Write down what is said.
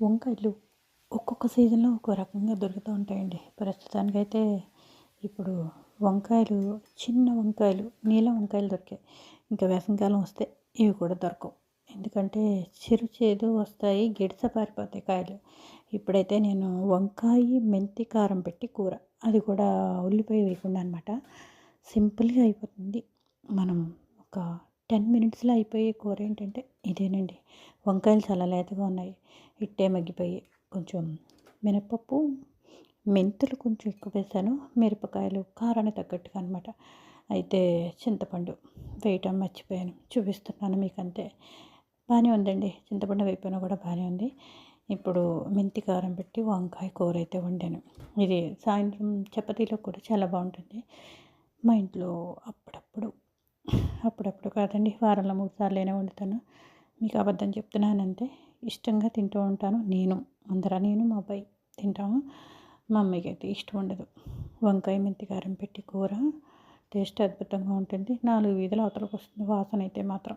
వంకాయలు ఒక్కొక్క సీజన్‌లో ఒక్కో రకంగా దొరుకుతూ ఉంటాయండి. ప్రస్తుతానికైతే ఇప్పుడు వంకాయలు, చిన్న వంకాయలు, నీలం వంకాయలు దొరికాయి. ఇంకా వేసవికాలం వస్తే ఇవి కూడా దొరకవు. ఎందుకంటే చిరు చేదు వస్తాయి, గిడస పారిపోతాయి కాయలు. ఇప్పుడైతే నేను వంకాయి, మెంతి కారం పెట్టి కూర. అది కూడా ఉల్లిపాయ వేయకుండా అనమాట. సింపుల్‌గా అయిపోతుంది. మనం ఒక 10 మినిట్స్‌లో అయిపోయే కూర ఏంటంటే ఇదేనండి. వంకాయలు చాలా లేతగా ఉన్నాయి. ఇట్టే మగ్గిపోయి కొంచెం మినపప్పు, మెంతులు కొంచెం ఎక్కువ వేశాను. మిరపకాయలు కారానికి తగ్గట్టుగా అనమాట. అయితే చింతపండు వేయటం మర్చిపోయాను. చూపిస్తున్నాను మీకంతే. బానే ఉందండి. చింతపండు వేయకపోయినా కూడా బానే ఉంది. ఇప్పుడు మెంతి కారం పెట్టి వంకాయ కూర అయితే వండాను. ఇది సాయంత్రం చపాతీలో కూడా చాలా బావుంటుంది. మా ఇంట్లో అప్పుడప్పుడు, అప్పుడప్పుడు కాదండి వారంలో 3 సార్లైనా వండుతాను. మీకు అబద్ధం చెప్తున్నానంతే. ఇష్టంగా తింటూ ఉంటాను నేను. నేను మా అబ్బాయి తింటాము. మా అమ్మాయికైతే ఇష్టం ఉండదు. వంకాయ మెంతి కారం పెట్టి కూర టేస్ట్ అద్భుతంగా ఉంటుంది. 4 వీధుల అవతలకొస్తుంది వాసనైతే మాత్రం.